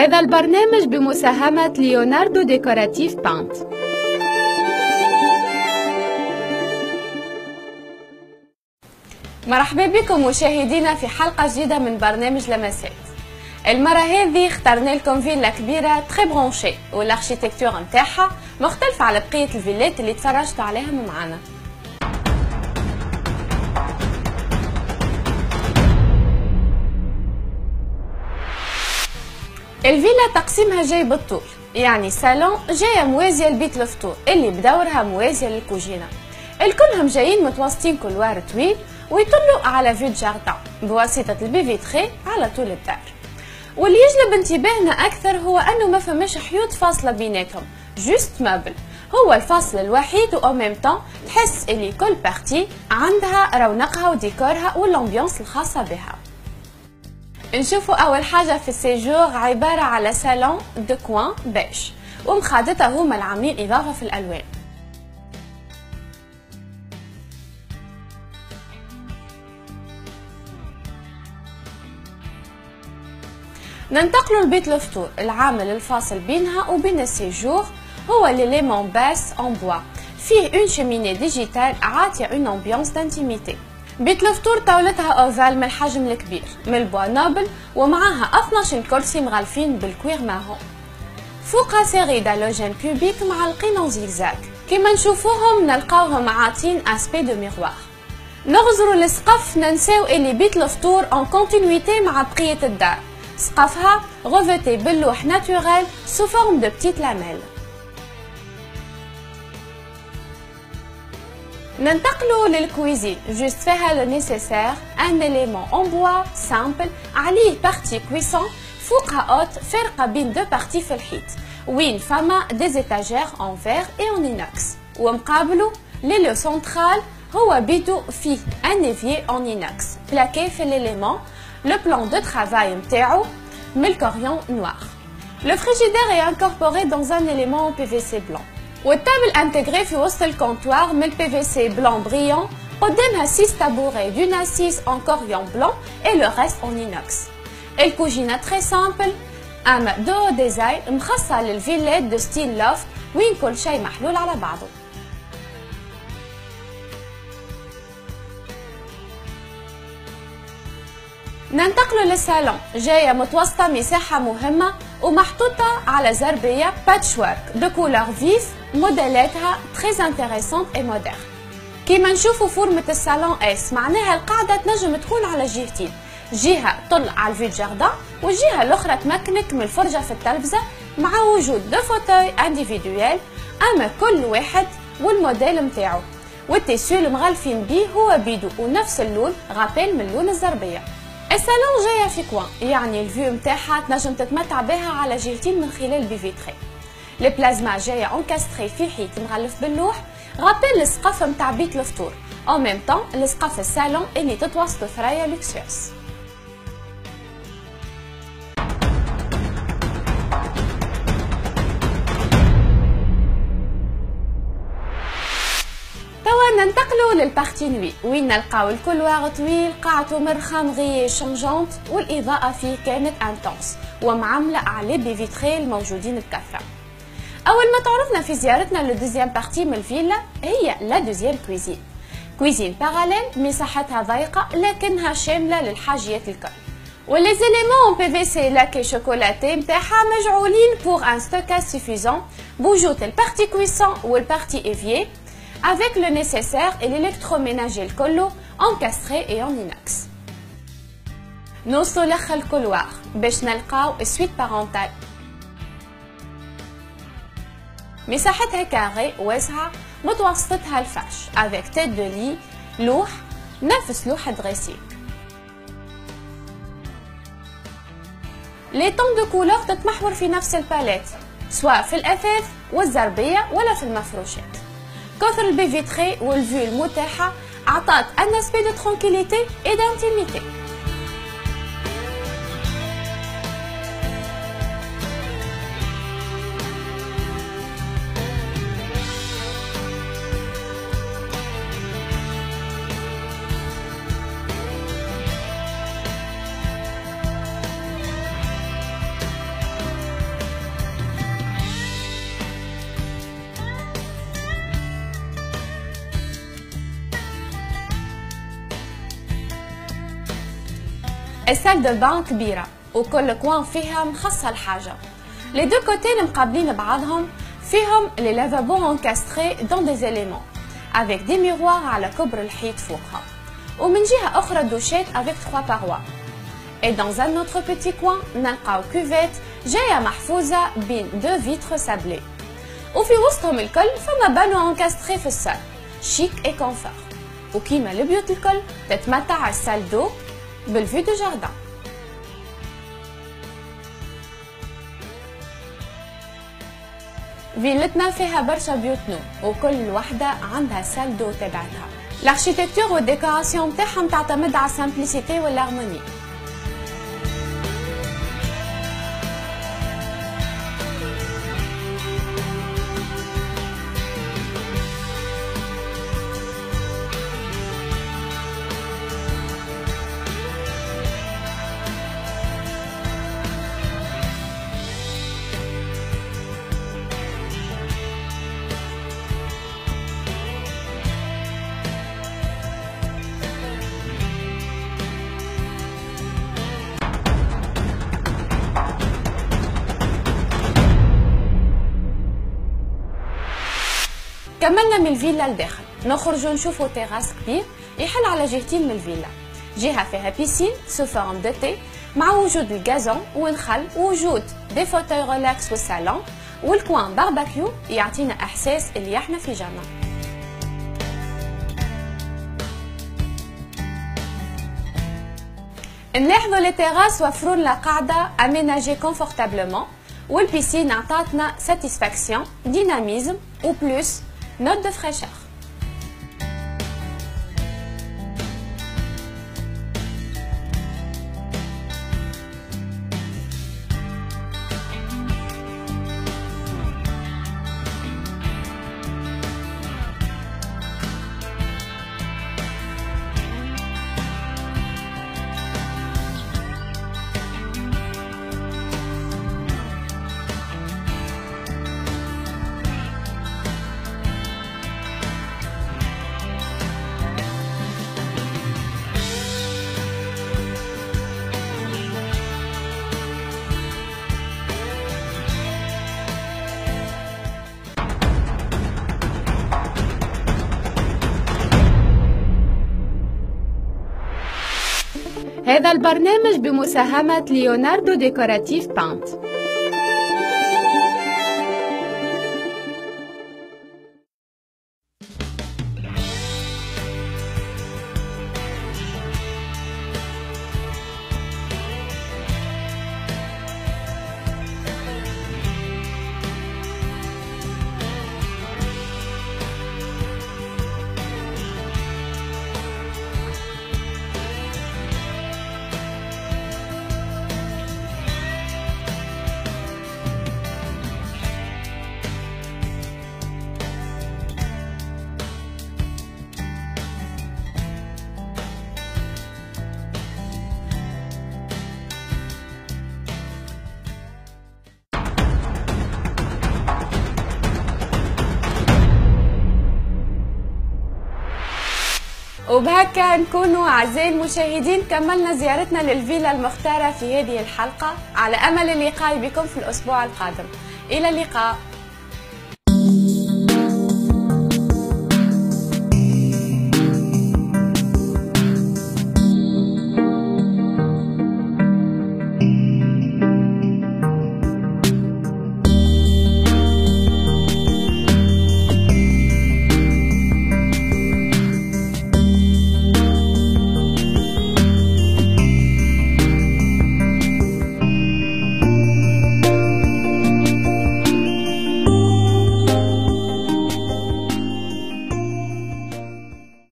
هذا البرنامج بمساهمة ليوناردو ديكوراتيف بانت. مرحبا بكم مشاهدينا في حلقة جديدة من برنامج لمسات. المرة هذه اخترنا لكم فيلا كبيرة تري برونشي والاركيتكتور نتاعها مختلفة على بقية الفيلات اللي تفرجتوا عليهم معنا. الفيلا تقسيمها جاي بالطول، يعني صالون جايه موازيه لبيت الفطور اللي بدورها موازيه للكوجينه. الكلهم جايين متوسطين كولوار طويل ويطلوا على فيو جاردان بواسطه البي فيتري على طول الدار. واللي يجلب انتباهنا اكثر هو انه ما فماش حيوط فاصله بيناتهم، جوست مابل هو الفصل الوحيد و ميم طون تحس اللي كل بارتي عندها رونقها وديكورها والامبيونس الخاصه بها. نشوفوا اول حاجه في السيجور عباره على صالون دو كوان بيج ومخادتها هما العاملين اضافه في الالوان. ننتقلوا لبيت الفطور. العامل الفاصل بينها وبين السيجور هو ليليمون باس ان بوا، فيه اون شيميني ديجيتال عاطيه اون امبيونس دانتيميتي. بيت الفطور طاولتها اوفال من الحجم الكبير من البوا نوبل ومعاها 12 كرسي مغلفين بالكوير ماهون. فوقها سيري دالوجين كوبيك معلقين زيكزاك، كيما نشوفوهم نلقاوهم عاطين اسبي دو ميغوار. نغزروا للسقف ننساو اللي بيت الفطور اون كونتينيتي مع بقيه الدار، سقفها غوفيتي باللوح ناتوريل سو فورم دو بتيت لاميل. ننتقلوا للكويزين، جوست فيها لو نيسيسير ان اليمون اون بوا سامبل عليه بارتي كويسون، فوقها اوت فرقه بين دو بارتي في الحيط، وين فما دي زيتاجير اون فير اي اون اينوكس، ومقابله ليلو سنترال هو بيدو فيه ان ايفيي اون اينوكس بلاكي في الاليمون. لو بلان دو ترافاي نتاعو من الكوريون نوار. لو فريجيدير اي انكوربوري دون ان اليمون بي في سي بلون، والتابل انتجري في وسط الكونتوار من البي في سي بلون بريون، قدامها 6 تابوري دون اسيس ان كوريون بلون اي لو ريست اون اينوكس. الكوجينه تري سامبل، اما دو ديزاين مخصصه للفيلات دو ستيل لوف وين كل شيء محلول على بعضه. ننتقلوا للصالون، جايه متوسطه مساحه مهمه ومحطوطه على زربيه باتشورك دو كولور فيف، موديلاتها تري انتريسونت اي مودرن. كيما نشوفوا فورمه الصالون اس، معناها القاعده تنجم تكون على جهتين، جهه طل على الفيو جاردان والجهه الاخرى تمكنك من الفرجه في التلفزه مع وجود دو فوتوي انديفيدويل، اما كل واحد والموديل نتاعو، والتيسيو المغلفين بيه هو بيدو ونفس اللون غابيل من لون الزربيه. الصالون جايه في كوان، يعني الفيو نتاعها تنجم تتمتع بها على جهتين من خلال بي فيتري. البلازما جايه انكاستري في حيط مغلف باللوح غابيل السقف نتاع بيت الفطور، او ميم طون لسقف الصالون اللي تتوسطوا ثرايا لوكسيوس. ننتقلوا للبارتي نوي وين نلقاو الكولوار طويل قاعته مرخامغي شونجونت والاضاءه فيه كانت انتونس ومعمله على بي فيتري الموجودين بكثره. اول ما تعرفنا في زيارتنا للدوزيام بارتي من الفيلا هي لا دوزيام كويزين، كويزين باراليل مساحتها ضيقه لكنها شامله للحاجيات الكل، ولي زيليمون بي في سي لاكي شوكولاتي نتاعها مجعولين بور ان ستوكاج سوفيزون بوجود البارتي كويسون والبارتي ايفيي avec le nécessaire et l'électroménager الكلو encastré et en inox. نوصلوا لاخر الكولوار باش نلقاو السويت بارونتال، مساحتها كاري واسعه متوسطتها الفرش avec tête de lit لوح نفس لوح دريسينغ. لي طون دو كولور تتمحور في نفس الباليت سواء في الاثاث والزربيه ولا في المفروشات. كثر البي فيتري والفيو المتاحه عطات ان اسبي دو ترانكيليتي اي دانتيميتي. السال دو بان كبيرة وكل كوان فيها مخصصة لحاجة. لي دو كوتي مقابلين بعضهم فيهم لي لافابو انكاستري دون دي زيليمون avec des miroirs على كبر الحيط فوقها، ومن جهة أخرى دوشات avec 3 parois. Et dans un autre petit coin نلقاو كوفيت جاية محفوظة بين 2 vitres sablées. وفي وسطهم الكل فما بانو انكاستري في السال شيك اي كونفور، وكيما البيوت الكل تتمتع السال دو بالفيو دو جاردان. فيلتنا فيها برشا بيوت نوم وكل وحدة عندها سال دو تبعتها. الاركيتكتور والديكوراسيون تاعهم تعتمد على السامبليسيتي والهارموني. كملنا من الفيلا لداخل، نخرجوا نشوفوا تيراس كبير يحل على جهتين من الفيلا، جهة فيها بيسين سو فورم دو تي مع وجود الغازون والنخل ووجود دي فوتوي ريلاكس والصالون والكوان باربيكيو يعطينا احساس اللي احنا في جنة. نلاحظوا لي تيراس وفروا لنا قاعدة اميناجي كونفورتابلمون، والبيسين عطاتنا ساتيسفاكسيون ديناميزم وبلوس note de fraîcheur. هذا البرنامج بمساهمة ليوناردو ديكوراتيف بانت. وبهكا نكونوا أعزائي المشاهدين كملنا زيارتنا للفيلا المختارة في هذه الحلقة، على أمل اللقاء بكم في الأسبوع القادم. إلى اللقاء.